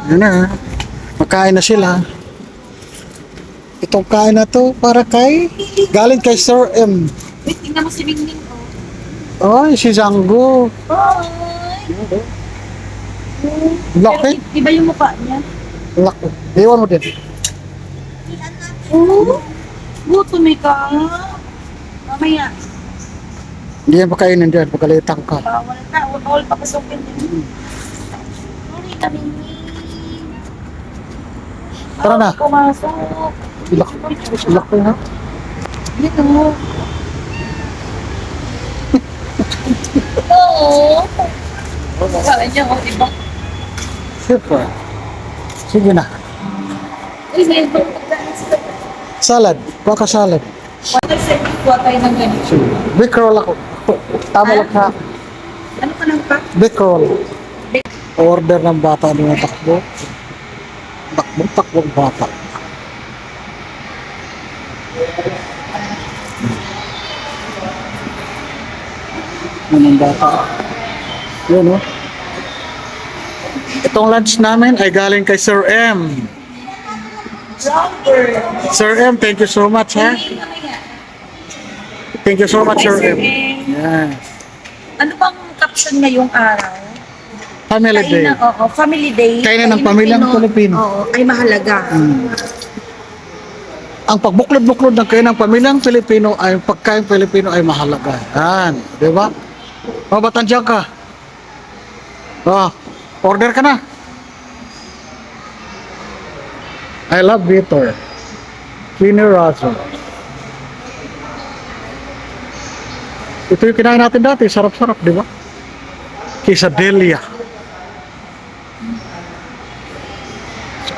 Yun na. Makain na sila. Itong kain na to para kay galing kay Sir M. Wait, tingnan mo si Mingming, Ay, si Zanggo. Ay! Laki. Pero iba yung mukha niya. Laki. Iwan mo din. Oo. Gutom ka. Mamaya. Hindi yan pakainin dyan. Pagkalitang ka. Bawal na. Bawal papasukin din. Sorry ka, Mingming. Tara na. Pumasok. Laki. Laki ha. Dito mo. Oo. Kala niya, diba? Super. Sige na. Uy, may ibang pagkain sila. Salad. Baka salad. Water setting po tayo ng ganito. Big roll ako. Tama lang ha. Ano ka nang pa? Big roll. Order ng bata doon na takbo. Takbong bata. Yan ang bata. Yun o. Itong lunch namin ay galing kay Sir M. Robert. Sir M, thank you so much ha. Thank you so much, Sir M. Yes. Ano bang caption ngayong araw? Family Day. Oo, family day. Kainan ng pamilyang Pilipino. Oo, ay mahalaga. Ang pagbuklod-buklod ng kain ng pamilyang Pilipino ay pagkain Pilipino ay mahalaga. Yan, di ba? O, ba't nandiyan ka? O, order ka na. I love bitter. Cleaner Razo. Ito yung kinain natin dati. Sarap-sarap, di ba? Quesadilla.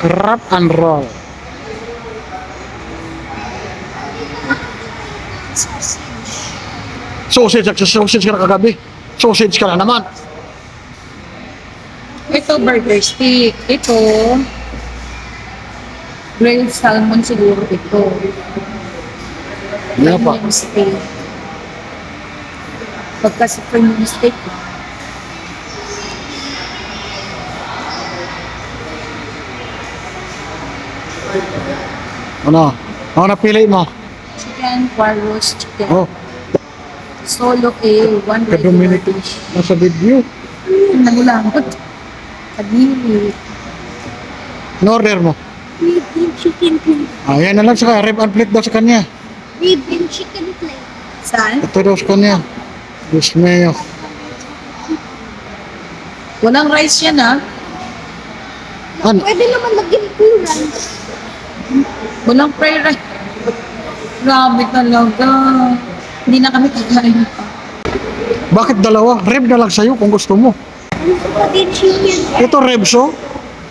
Wrap and roll. Sausage ka na kagabi. Sausage ka na naman. Ito, burger stick. Ito, grilled salmon siguro ito. Ano pa? Premium steak. Pagka sa premium steak, Ano? Ano napili mo? chicken, quarros, chicken. Oh, Solo A, one kay Dominic nasa video. Nagulangot. Kadiri. In-order mo. Rib and chicken plate. Ayan na lang sa rib and plate daw sa kanya. Rib and chicken plate. Saan? Ito daw sa kanya. Diyos mayo. Walang rice yan, ha? Ano? Pwede naman maging plural. Walang fried rice. Grabe talaga. Hindi na kami kakain pa. Bakit dalawa? Rib na lang sa'yo kung gusto mo. Ako din chicken. Ito ribso,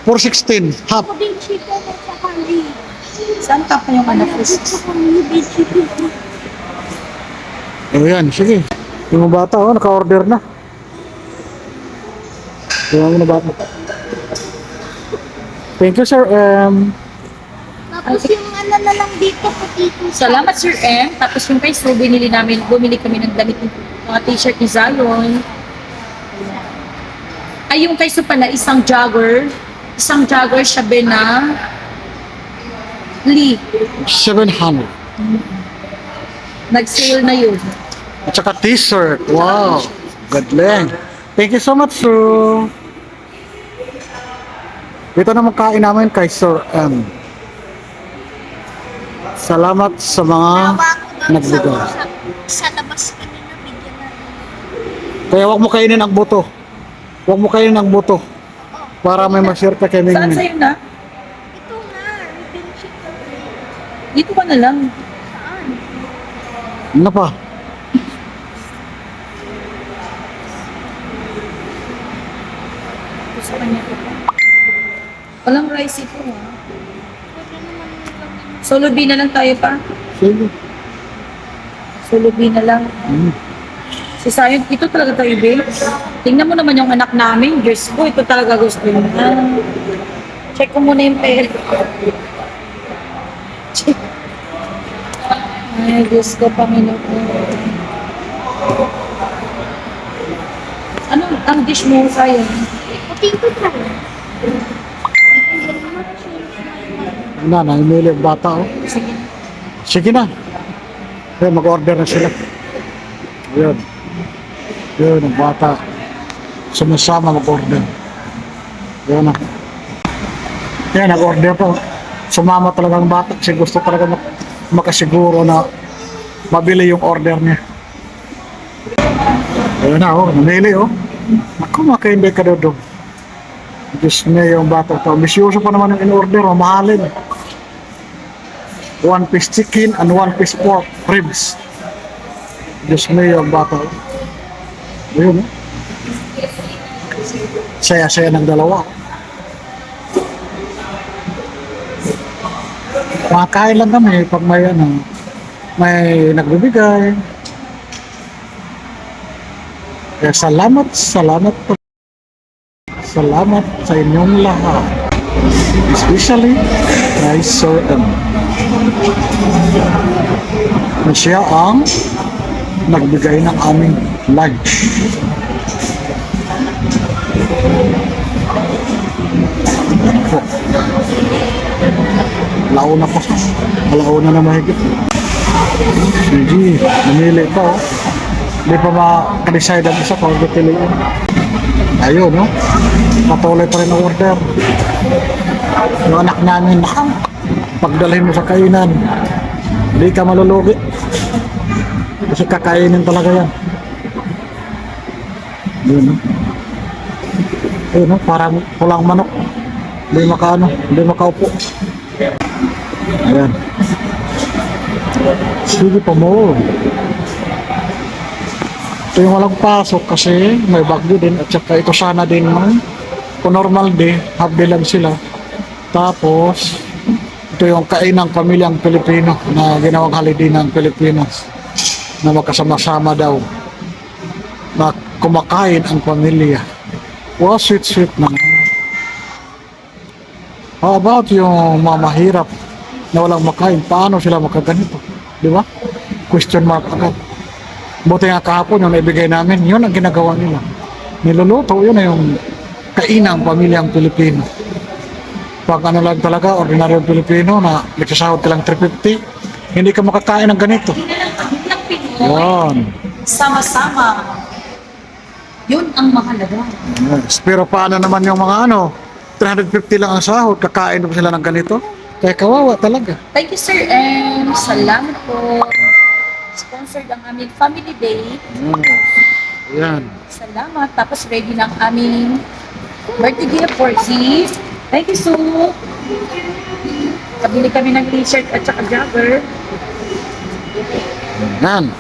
416, half. Ako din chicken at saka rib. Saan ka pa yung anak ko? At saka rib and chicken plate. Ayan, sige. Yung mga bata, oh, naka-order na. Yung mga bata. Thank you, Sir Tapos yung ano na lang dito, potato sauce. Salamat, Sir M. Tapos yung kay Sue, bumili kami ng damit ng mga t-shirt ni Zion. Ay, yung kay Sue pala, isang jogger. Isang jogger siya na Lee. 700. Nag-sale na yun. At saka t-shirt. Wow. Gadling. Thank you so much, Sir. Dito naman kain namin kay Sir M. Salamat sa mga nagbigay. Sa labas kanina, bigyan natin. Kaya wag mo kainin ang buto. Wag mo kainin ang buto. Para may ma-share ka kay Saan Mingming. sa'yo na? Ito nga, rib and chicken plate. Dito ka na lang. Saan? Ano pa? Ito sa kanya ko pa. Walang rice ito, ha? Pwede naman lagyan. Solo B na lang tayo pa. Sige. Solo B na lang. Si Sayon, ito talaga tayo, babe. Tingnan mo naman yung anak namin. Diyos ko, ito talaga gusto niya. Check ko muna yung pera. Check. Ay, Diyos ko, Panginoon. Ano ang dish mo, Sayon? Potato fry. Na, namimili ang bata, oh. Sige. Sige na. Kaya mag-order na sila. Yun. Yun, ang bata. Sumasama mag-order. Yun na. Yan, nag-order pa. Sumama talaga ang bata kasi gusto talaga makasiguro na mabili yung order niya. Ayun na, oh. Namili, oh. Ako, makainday ka doon. Diyos niya yung bata to. Misyoso pa naman yung in-order, mamahalin. 1 piece chicken and 1 piece pork ribs. Diyos niya yung bata. Ayun, oh. Saya-saya ng dalawa. Makakain lang kami pag may may nagbibigay. Kaya salamat po. Salamat sa inyong lahat. Especially kay Sir M. Na siya ang nagbigay ng aming lunch. Po. Launa pa. Launa na mahigit. Sige, namili pa, oh. Hindi pa maka-decide ang isa kung pipiliin. Ayun, no? Patuloy pa rin ang order. Yung anak namin, pagdalhin mo sa kainan, hindi ka malulugi. Kasi kakainin talaga yan. Ayun, no? Ayun, no? Parang pulang manok. Hindi makaupo. Ayan. Sige pa mo. Ito yung walang pasok kasi may bagyo din at saka ito sana din man. Kung normal day, half day lang sila. Tapos, ito yung kainang pamilyang Pilipino na ginawang holiday ng Pilipinas na magkasama-sama daw na kumakain ang pamilya. Wow, sweet naman. How about yung mga mahirap na walang makain? Paano sila makaganito? Di ba? Question mark agad. Buti nga kahapon yung naibigay namin, yun ang ginagawa nila. Niluluto, yun na yung kainang pamilyang Pilipino. Pag ano lang talaga, ordinaryong Pilipino na nagsasahod ka lang 350, hindi ka makakain ng ganito. Hindi na lang kami ng Pinoy. Yan. Sama-sama. Yun ang mahalaga. Yes. Pero paano naman yung mga 350 lang ang sahod, kakain pa sila ng ganito? Kaya kawawa talaga. Thank you, Sir M. Salamat po. Sponsored ang aming family day. Yan. Salamat. Tapos ready ng aming birthday gift for Z. Thank you, Sue. Kabili kami ng t-shirt at saka jogger. Yan.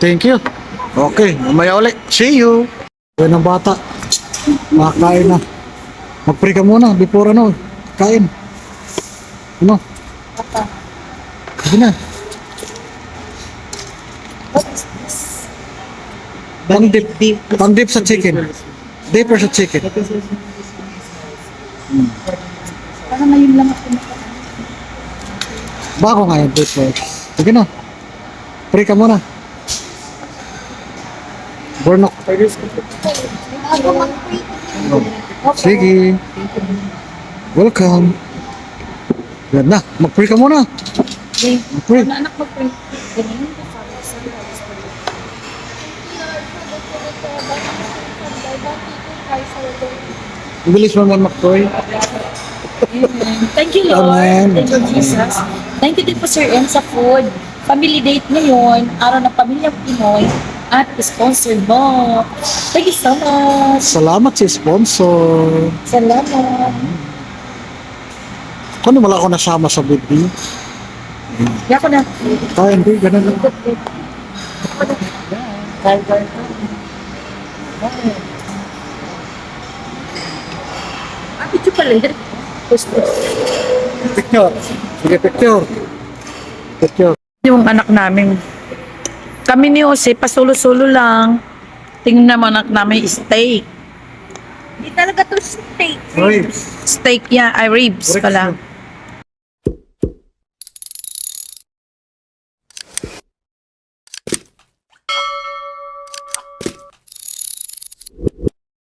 Thank you. Okay, mamaya ulit. See you. Yan ang bata. Makakain na. Mag-pray ka muna before kain. Papa, Sige na. what is this? Pang-dip sa chicken. Dipper sa chicken. Parang ngayon lang ako Bago nga yung dipper. Sige na. Pray ka muna. Bornok. Bago mag-pray. Sige. Welcome. Yan na. Mag-pray ka muna. Okay. Mag-pray. Ano anak mag-pray? Ganyan yung Father, Son, Holy Spirit. Bilis mo naman mag-pray. Amen. Thank you, Lord. Amen. Thank you, Jesus. Thank you din po, Sir M, sa food. Family date ngayon, araw ng pamilyang Pinoy, at sponsor mo. Thank you so much. Salamat sa sponsor. Salamat. Kung wala ako nasama sa video. Kaya ko na. Hindi. Ganun lang. Video pala yun. Picture. Sige, picture. Picture. Yung anak namin. Kami ni Jose, pasulo-sulo lang. Tingnan naman anak namin, steak. Hindi talaga to steak. Ribs. Steak yan, ay ribs Ribs pala. yun.